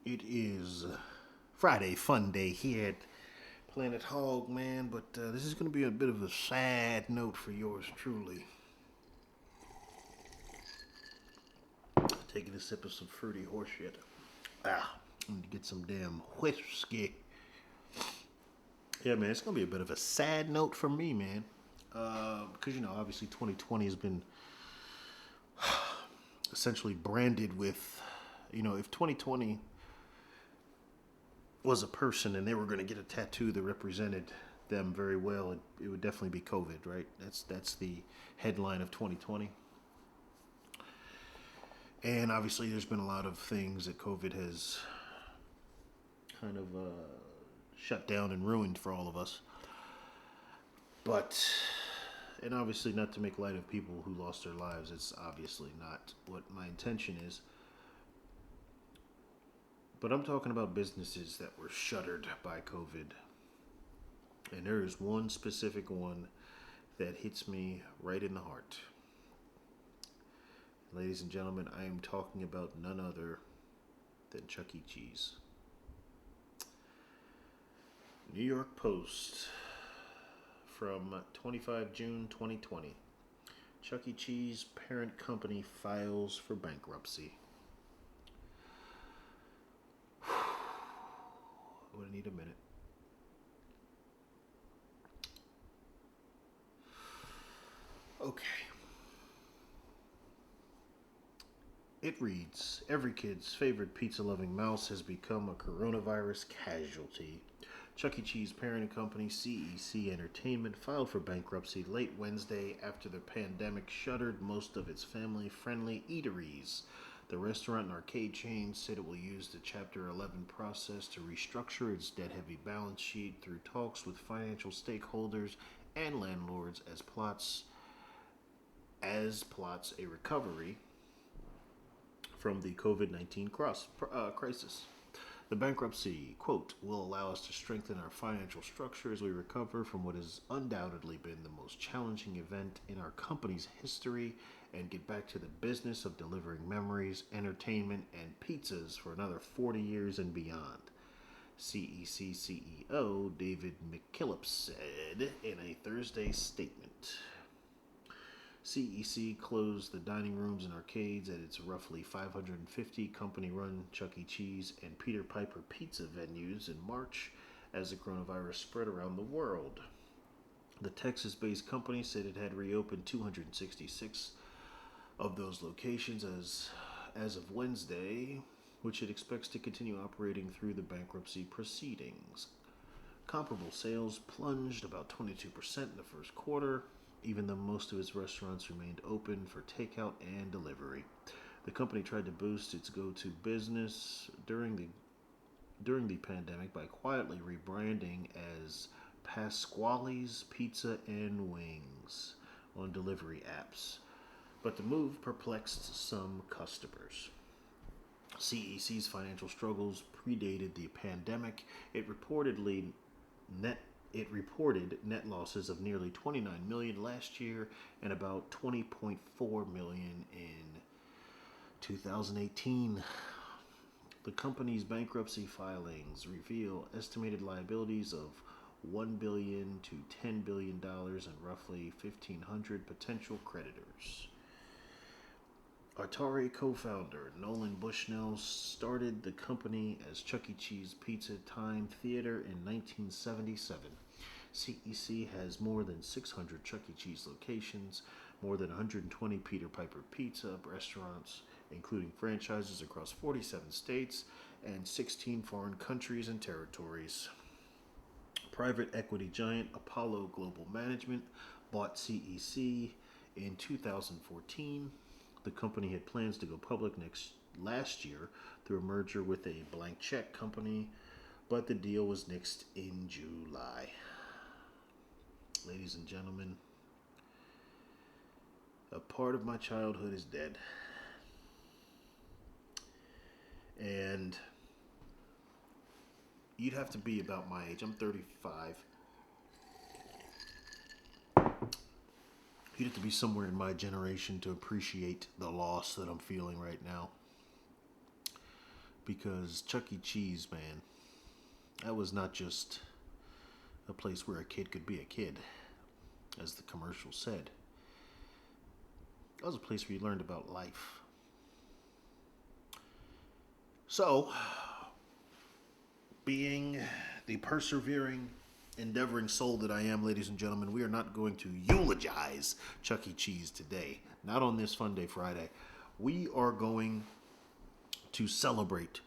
It is Friday fun day here at Planet Hogg, man, but this is going to be a bit of a sad note for yours truly. Taking a sip of some fruity horseshit. I need to get some damn whiskey. Yeah, man, it's going to be a bit of a sad note for me, man. Because, obviously 2020 has been essentially branded with, if 2020 was a person and they were going to get a tattoo that represented them very well, it would definitely be COVID, right? That's the headline of 2020. And obviously, there's been a lot of things that COVID has kind of shut down and ruined for all of us. But, and obviously, not to make light of people who lost their lives, it's obviously not what my intention is. But I'm talking about businesses that were shuttered by COVID. And there is one specific one that hits me right in the heart. Ladies and gentlemen, I am talking about none other than Chuck E. Cheese. New York Post from 25 June 2020. Chuck E. Cheese parent company files for bankruptcy. I'm going to need a minute. Okay. It reads, every kid's favorite pizza-loving mouse has become a coronavirus casualty. Chuck E. Cheese parent company CEC Entertainment filed for bankruptcy late Wednesday after the pandemic shuttered most of its family-friendly eateries. The restaurant and arcade chain said it will use the Chapter 11 process to restructure its debt-heavy balance sheet through talks with financial stakeholders and landlords as plots a recovery from the COVID-19 crisis. The bankruptcy, quote, will allow us to strengthen our financial structure as we recover from what has undoubtedly been the most challenging event in our company's history and get back to the business of delivering memories, entertainment, and pizzas for another 40 years and beyond. CEC CEO David McKillop said in a Thursday statement. CEC closed the dining rooms and arcades at its roughly 550 company-run Chuck E. Cheese and Peter Piper pizza venues in March as the coronavirus spread around the world. The Texas-based company said it had reopened 266 of those locations as of Wednesday, which it expects to continue operating through the bankruptcy proceedings. Comparable sales plunged about 22% in the first quarter, even though most of its restaurants remained open for takeout and delivery. The company tried to boost its go-to business during the pandemic by quietly rebranding as Pasquale's Pizza and Wings on delivery apps. But the move perplexed some customers. CEC's financial struggles predated the pandemic. Net it reported net losses of nearly $29 million last year and about $20.4 million in 2018. The company's bankruptcy filings reveal estimated liabilities of $1 billion to $10 billion and roughly 1,500 potential creditors. Atari co-founder Nolan Bushnell started the company as Chuck E. Cheese Pizza Time Theater in 1977. CEC has more than 600 Chuck E. Cheese locations, more than 120 Peter Piper Pizza restaurants, including franchises across 47 states and 16 foreign countries and territories. Private equity giant Apollo Global Management bought CEC in 2014. The company had plans to go public last year through a merger with a blank check company, but the deal was nixed in July. Ladies and gentlemen, a part of my childhood is dead. And you'd have to be about my age. I'm 35. You'd have to be somewhere in my generation to appreciate the loss that I'm feeling right now. Because Chuck E. Cheese, man, that was not just a place where a kid could be a kid, as the commercial said. That was a place where you learned about life. So, being the persevering, endeavoring soul that I am, ladies and gentlemen, we are not going to eulogize Chuck E. Cheese today. Not on this Fun Day Friday. We are going to celebrate.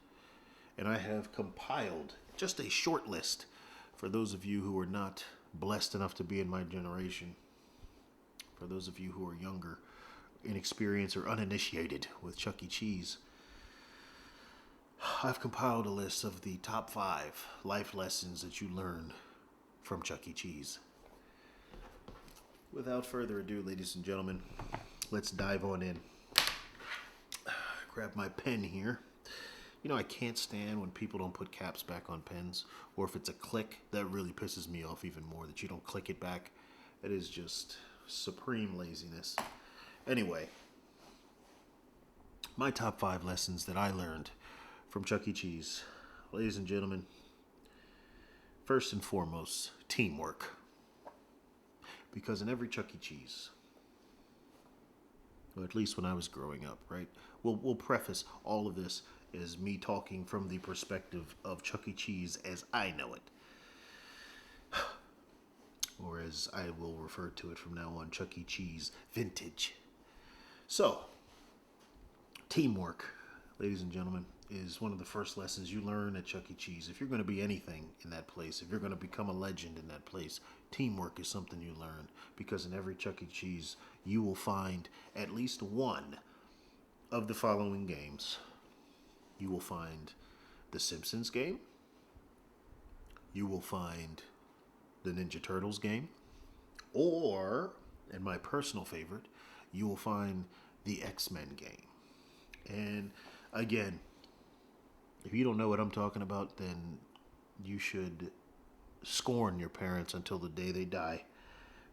And I have compiled just a short list for those of you who are not blessed enough to be in my generation. For those of you who are younger, inexperienced, or uninitiated with Chuck E. Cheese. I've compiled a list of the top 5 life lessons that you learn from Chuck E. Cheese. Without further ado, ladies and gentlemen, let's dive on in. Grab my pen here. You know, I can't stand when people don't put caps back on pens, or if it's a click, that really pisses me off even more, that you don't click it back. It is just supreme laziness. Anyway, my top 5 lessons that I learned from Chuck E. Cheese. Ladies and gentlemen, first and foremost, teamwork. Because in every Chuck E. Cheese, or at least when I was growing up, right? We'll preface all of this as me talking from the perspective of Chuck E. Cheese as I know it. Or as I will refer to it from now on, Chuck E. Cheese Vintage. So, teamwork, ladies and gentlemen, is one of the first lessons you learn at Chuck E. Cheese. If you're going to be anything in that place, if you're going to become a legend in that place, teamwork is something you learn. Because in every Chuck E. Cheese, you will find at least one of the following games. You will find the Simpsons game. You will find the Ninja Turtles game. Or, and my personal favorite, you will find the X-Men game. And again, if you don't know what I'm talking about, then you should scorn your parents until the day they die,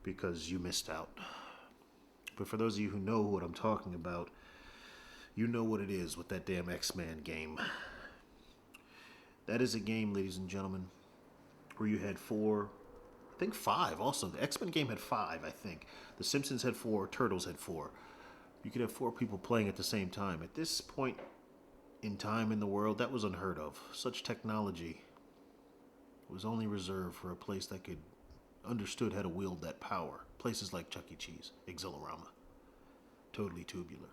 because you missed out. But for those of you who know what I'm talking about, you know what it is with that damn X-Men game. That is a game, ladies and gentlemen, where you had 4, I think 5 also. The X-Men game had 5, I think. The Simpsons had 4, Turtles had 4. You could have 4 people playing at the same time. At this point in time in the world, that was unheard of. Such technology was only reserved for a place that could understood how to wield that power. Places like Chuck E. Cheese, Exhilarama, totally tubular.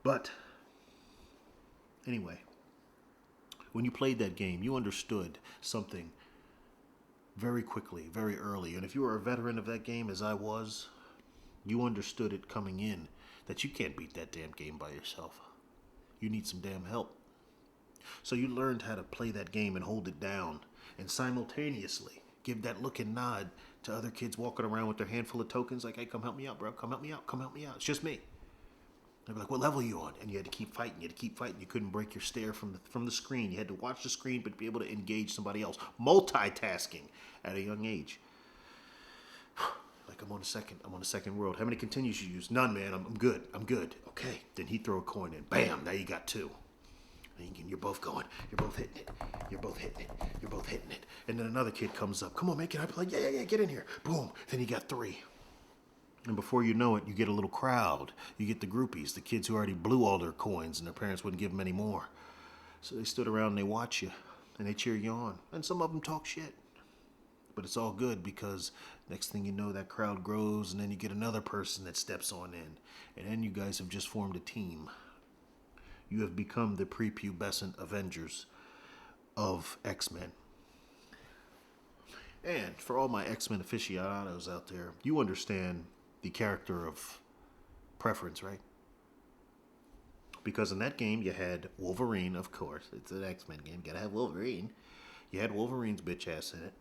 But anyway, when you played that game, you understood something very quickly, very early. And if you were a veteran of that game, as I was, you understood it coming in that you can't beat that damn game by yourself. You need some damn help. So you learned how to play that game and hold it down, and simultaneously give that look and nod to other kids walking around with their handful of tokens like, hey, come help me out, bro. Come help me out. Come help me out. It's just me. They'd be like, what level are you on? And you had to keep fighting. You had to keep fighting. You couldn't break your stare from the screen. You had to watch the screen but be able to engage somebody else. Multitasking at a young age. Like, I'm on a second world. How many continues you use? None, man. I'm good. Okay. Then he'd throw a coin in. Bam. Now you got 2. And you're both going. You're both hitting it. You're both hitting it. And then another kid comes up. Come on, man. Can I play? Yeah. Get in here. Boom. Then you got 3. And before you know it, you get a little crowd. You get the groupies, the kids who already blew all their coins and their parents wouldn't give them any more. So they stood around and they watch you and they cheer you on. And some of them talk shit. But it's all good, because next thing you know, that crowd grows, and then you get another person that steps on in. And then you guys have just formed a team. You have become the prepubescent Avengers of X-Men. And for all my X-Men aficionados out there, you understand the character of preference, right? Because in that game, you had Wolverine, of course. It's an X-Men game. Gotta have Wolverine. You had Wolverine's bitch ass in it,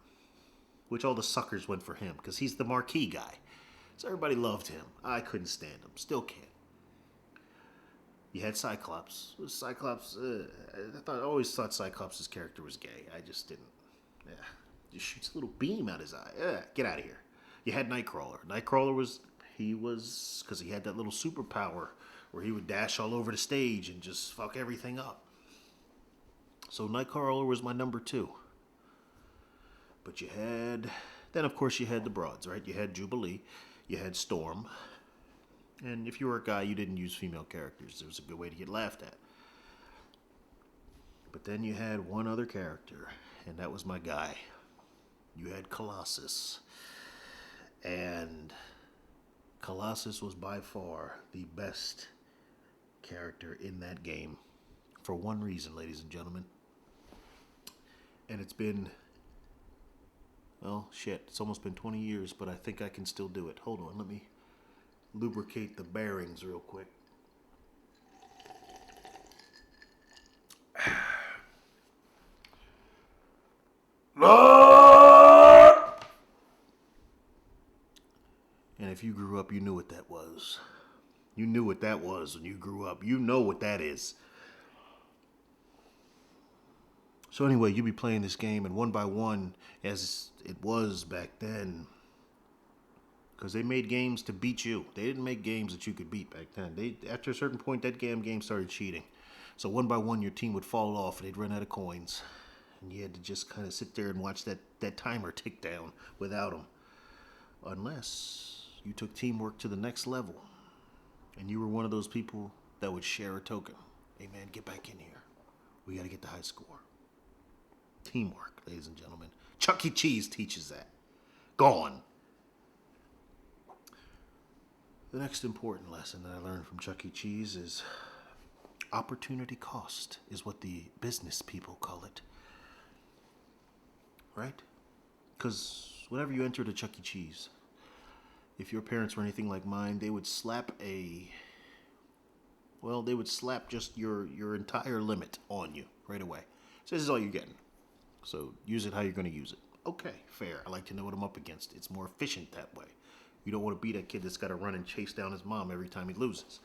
which all the suckers went for him, because he's the marquee guy. So everybody loved him. I couldn't stand him. Still can't. You had Cyclops. I always thought Cyclops' character was gay. I just didn't. Yeah. Just shoots a little beam out his eye. Get out of here. You had Nightcrawler. Nightcrawler was, because he had that little superpower where he would dash all over the stage and just fuck everything up. So Nightcrawler was my number 2. But then of course you had the broads, right? You had Jubilee, you had Storm, and if you were a guy, you didn't use female characters. It was a good way to get laughed at. But then you had one other character, and that was my guy. You had Colossus. And Colossus was by far the best character in that game. For one reason, ladies and gentlemen. And it's been, well, shit, it's almost been 20 years, but I think I can still do it. Hold on, let me lubricate the bearings real quick. And if you grew up, you knew what that was. You knew what that was when you grew up. You know what that is. So anyway, you be playing this game, and one by one, as it was back then, because they made games to beat you. They didn't make games that you could beat back then. After a certain point, that game started cheating. So one by one, your team would fall off, and they'd run out of coins. And you had to just kind of sit there and watch that timer tick down without them. Unless you took teamwork to the next level, and you were one of those people that would share a token. Hey man, get back in here. We got to get the high score. Teamwork, ladies and gentlemen. Chuck E. Cheese teaches that. Gone. The next important lesson that I learned from Chuck E. Cheese is opportunity cost is what the business people call it. Right? Because whenever you entered a Chuck E. Cheese, if your parents were anything like mine, they would slap just your entire limit on you right away. So this is all you're getting. So use it how you're going to use it. Okay, fair. I like to know what I'm up against. It's more efficient that way. You don't want to be that kid that's got to run and chase down his mom every time he loses.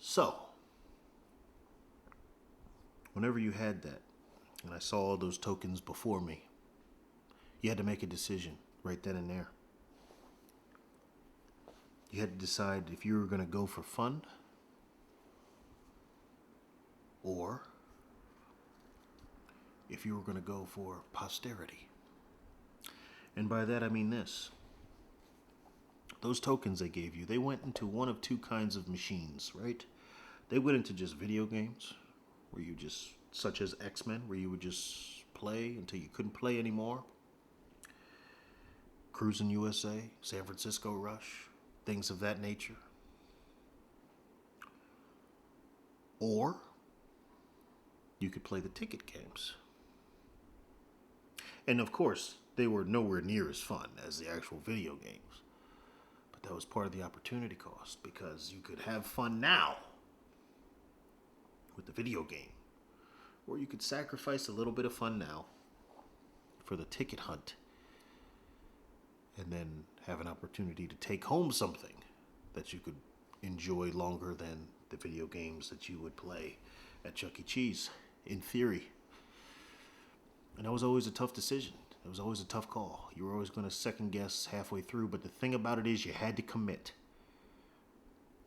So, whenever you had that, and I saw all those tokens before me, you had to make a decision right then and there. You had to decide if you were going to go for fun or if you were going to go for posterity. And by that I mean this. Those tokens they gave you, they went into one of two kinds of machines, right? They went into just video games, where you just, such as X-Men, where you would just play until you couldn't play anymore. Cruising USA, San Francisco Rush, things of that nature. Or you could play the ticket games. And of course, they were nowhere near as fun as the actual video games. But that was part of the opportunity cost, because you could have fun now with the video game. Or you could sacrifice a little bit of fun now for the ticket hunt. And then have an opportunity to take home something that you could enjoy longer than the video games that you would play at Chuck E. Cheese, in theory. And that was always a tough decision. It was always a tough call. You were always going to second guess halfway through, but the thing about it is you had to commit.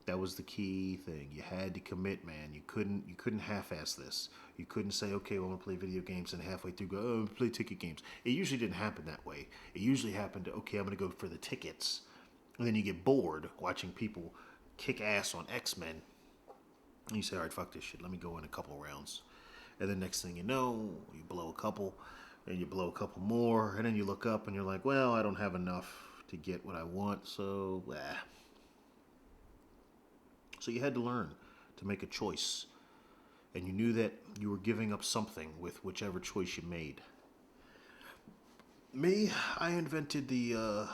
That was the key thing. You had to commit, man. You couldn't half-ass this. You couldn't say, okay, well, I'm going to play video games, and halfway through go, oh, play ticket games. It usually didn't happen that way. It usually happened, okay, I'm going to go for the tickets. And then you get bored watching people kick ass on X-Men. And you say, all right, fuck this shit. Let me go in a couple rounds. And then next thing you know, you blow a couple, and you blow a couple more, and then you look up and you're like, well, I don't have enough to get what I want, so, So you had to learn to make a choice. And you knew that you were giving up something with whichever choice you made. Me, I invented the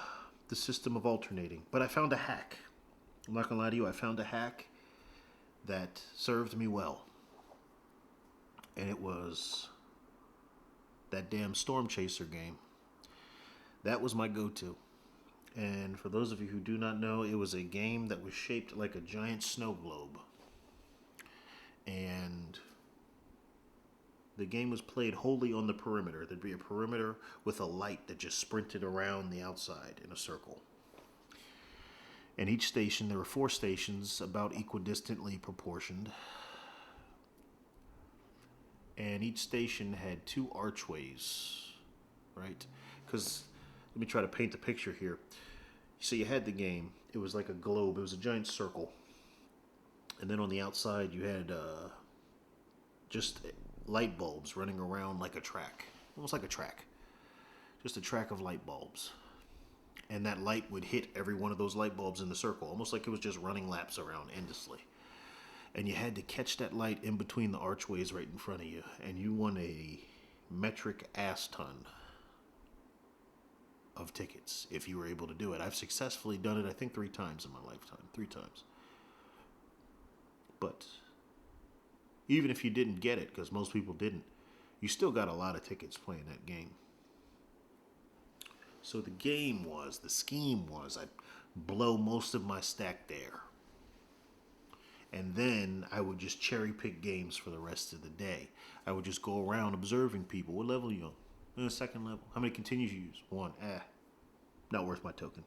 system of alternating, but I found a hack. I'm not going to lie to you, I found a hack that served me well. And it was that damn Storm Chaser game. That was my go-to. And for those of you who do not know, it was a game that was shaped like a giant snow globe. And the game was played wholly on the perimeter. There'd be a perimeter with a light that just sprinted around the outside in a circle. And each station, there were 4 stations, about equidistantly proportioned. And each station had 2 archways, right? Because, let me try to paint the picture here. So you had the game. It was like a globe. It was a giant circle. And then on the outside, you had just light bulbs running around like a track. Almost like a track. Just a track of light bulbs. And that light would hit every one of those light bulbs in the circle, almost like it was just running laps around endlessly. And you had to catch that light in between the archways right in front of you. And you won a metric ass ton of tickets if you were able to do it. I've successfully done it, I think, 3 times in my lifetime. 3 times. But even if you didn't get it, because most people didn't, you still got a lot of tickets playing that game. So the scheme was, I'd blow most of my stack there. And then I would just cherry pick games for the rest of the day. I would just go around observing people. What level are you on? Second level. How many continues you use? 1. Not worth my token.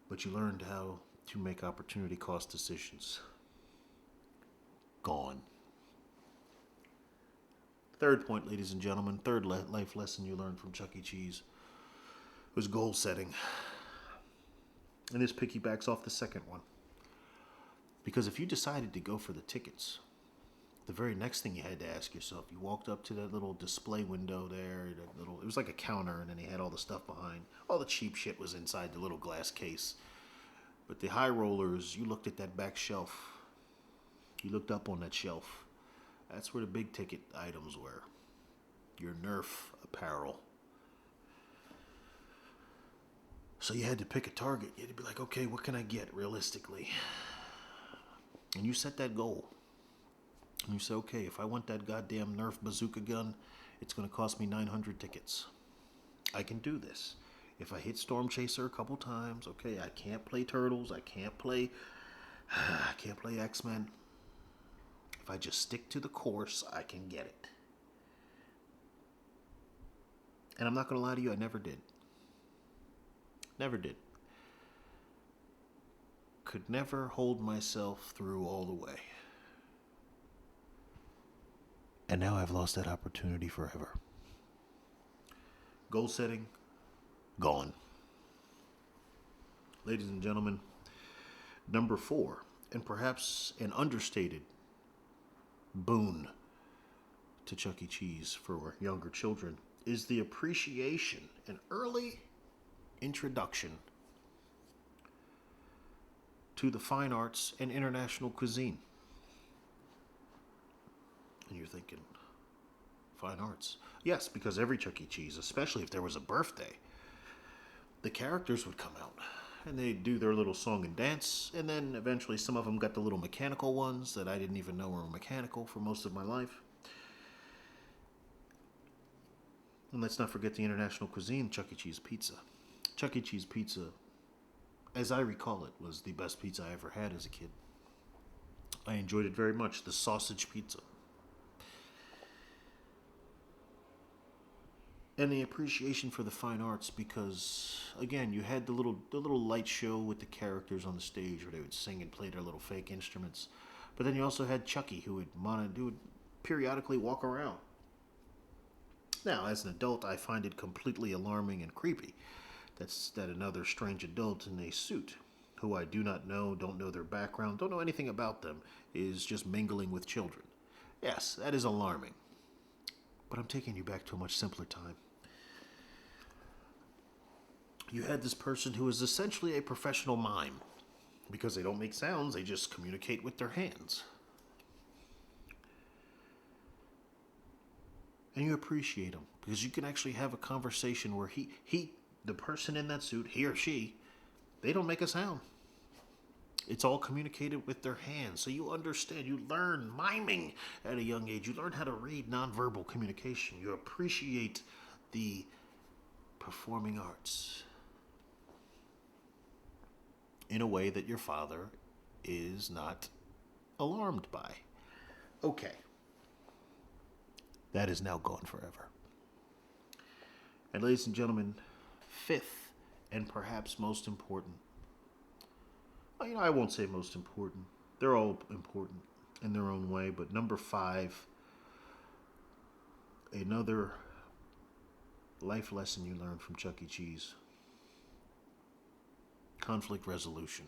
But you learned how to make opportunity cost decisions. Gone. Third point, ladies and gentlemen, third life lesson you learned from Chuck E. Cheese was goal setting. And this piggybacks off the second one. Because if you decided to go for the tickets, the very next thing you had to ask yourself, you walked up to that little display window there, it was like a counter, and then he had all the stuff behind. All the cheap shit was inside the little glass case. But the high rollers, you looked at that back shelf. You looked up on that shelf. That's where the big ticket items were. Your Nerf apparel. So you had to pick a target. You had to be like, okay, what can I get realistically? And you set that goal. And you say, okay, if I want that goddamn Nerf bazooka gun, it's going to cost me 900 tickets. I can do this. If I hit Storm Chaser a couple times, okay, I can't play Turtles. I can't play X-Men. If I just stick to the course, I can get it. And I'm not going to lie to you, I never did. Never did. Could never hold myself through all the way. And now I've lost that opportunity forever. Goal setting, gone. Ladies and gentlemen, number 4, and perhaps an understated boon to Chuck E. Cheese for younger children, is the appreciation and early introduction to the fine arts and international cuisine. And you're thinking, fine arts? Yes, because every Chuck E. Cheese, especially if there was a birthday, the characters would come out and they'd do their little song and dance, and then eventually some of them got the little mechanical ones that I didn't even know were mechanical for most of my life. And let's not forget the international cuisine, Chuck E. Cheese pizza. Chuck E. Cheese pizza, as I recall it, was the best pizza I ever had as a kid. I enjoyed it very much, the sausage pizza. And the appreciation for the fine arts, because again, you had the little light show with the characters on the stage where they would sing and play their little fake instruments. But then you also had Chucky, who would periodically walk around. Now, as an adult, I find it completely alarming and creepy. That another strange adult in a suit, who I do not know, don't know their background, don't know anything about them, is just mingling with children. Yes, that is alarming. But I'm taking you back to a much simpler time. You had this person who is essentially a professional mime. Because they don't make sounds, they just communicate with their hands. And you appreciate him, because you can actually have a conversation where the person in that suit, he or she, they don't make a sound. It's all communicated with their hands. So you understand, you learn miming at a young age. You learn how to read nonverbal communication. You appreciate the performing arts in a way that your father is not alarmed by. Okay. That is now gone forever. And ladies and gentlemen, 5th and perhaps most important, I won't say most important. They're all important in their own way, but number 5, another life lesson you learned from Chuck E. Cheese: conflict resolution.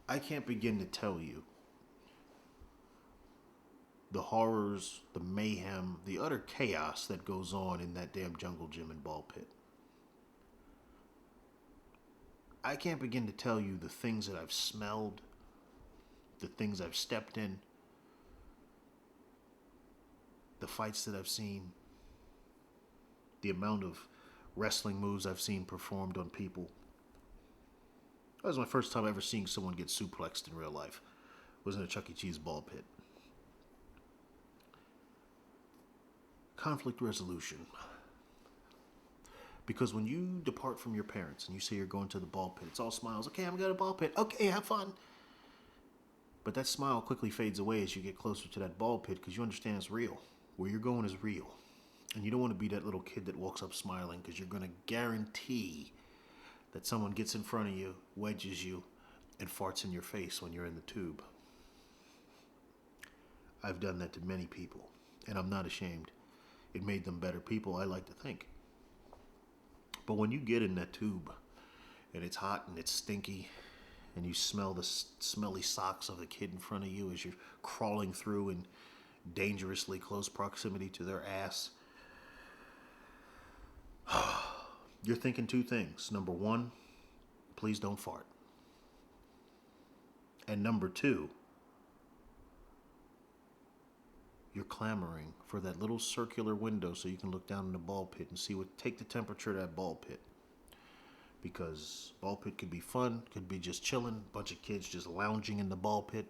I can't begin to tell you the horrors, the mayhem, the utter chaos that goes on in that damn jungle gym and ball pit. I can't begin to tell you the things that I've smelled, the things I've stepped in, the fights that I've seen, the amount of wrestling moves I've seen performed on people. That was my first time ever seeing someone get suplexed in real life. It was in a Chuck E. Cheese ball pit. Conflict resolution. Because when you depart from your parents and you say you're going to the ball pit, it's all smiles. Okay, I'm going to the ball pit. Okay, have fun. But that smile quickly fades away as you get closer to that ball pit because you understand it's real. Where you're going is real. And you don't want to be that little kid that walks up smiling because you're going to guarantee that someone gets in front of you, wedges you, and farts in your face when you're in the tube. I've done that to many people, and I'm not ashamed. It made them better people, I like to think. But when you get in that tube, and it's hot and it's stinky, and you smell the smelly socks of the kid in front of you as you're crawling through in dangerously close proximity to their ass, you're thinking 2 things. Number 1, please don't fart. And number 2, you're clamoring for that little circular window so you can look down in the ball pit and take the temperature of that ball pit. Because ball pit could be fun, could be just chilling, a bunch of kids just lounging in the ball pit,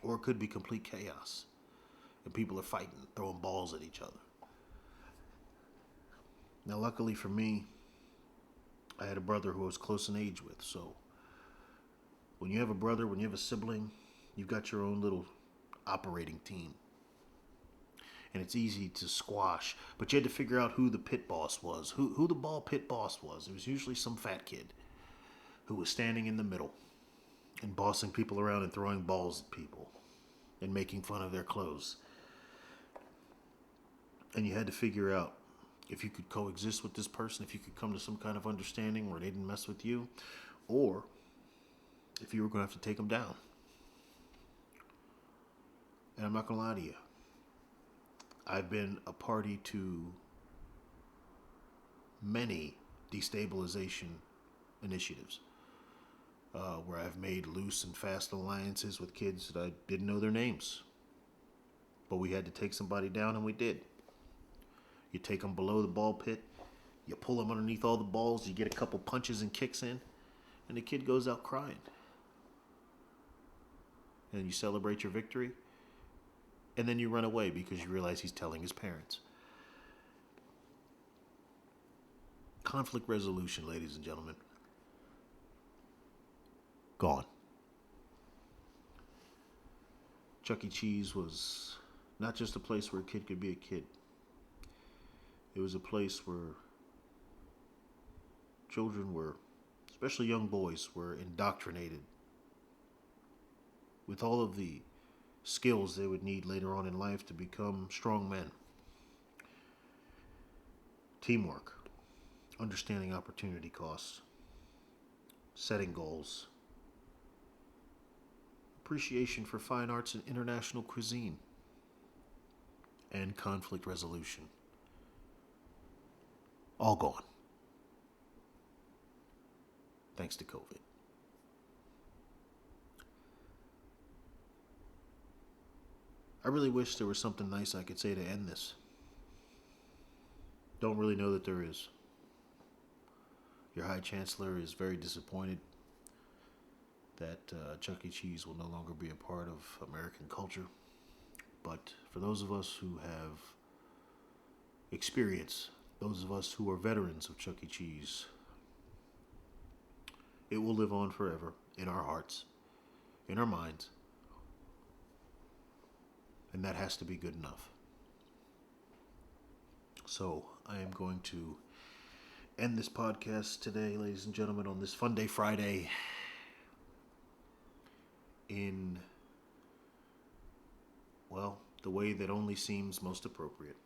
or it could be complete chaos and people are fighting, throwing balls at each other. Now, luckily for me, I had a brother who I was close in age with. So when you have a brother, when you have a sibling, you've got your own little operating team. And it's easy to squash. But you had to figure out who the pit boss was, who the ball pit boss was. It was usually some fat kid who was standing in the middle and bossing people around and throwing balls at people and making fun of their clothes. And you had to figure out if you could coexist with this person, if you could come to some kind of understanding where they didn't mess with you, or if you were going to have to take them down. And I'm not going to lie to you. I've been a party to many destabilization initiatives where I've made loose and fast alliances with kids that I didn't know their names. But we had to take somebody down, and we did. You take them below the ball pit, you pull them underneath all the balls, you get a couple punches and kicks in, and the kid goes out crying. And you celebrate your victory, and then you run away because you realize he's telling his parents. Conflict resolution, ladies and gentlemen. Gone. Chuck E. Cheese was not just a place where a kid could be a kid. It was a place where children were, especially young boys, were indoctrinated with all of the skills they would need later on in life to become strong men. Teamwork, understanding opportunity costs, setting goals, appreciation for fine arts and international cuisine, and conflict resolution. All gone. Thanks to COVID. I really wish there was something nice I could say to end this. Don't really know that there is. Your High Chancellor is very disappointed that Chuck E. Cheese will no longer be a part of American culture. But for those of us who have experience, those of us who are veterans of Chuck E. Cheese, it will live on forever in our hearts, in our minds, and that has to be good enough. So I am going to end this podcast today, ladies and gentlemen, on this Fun Day Friday in, well, the way that only seems most appropriate.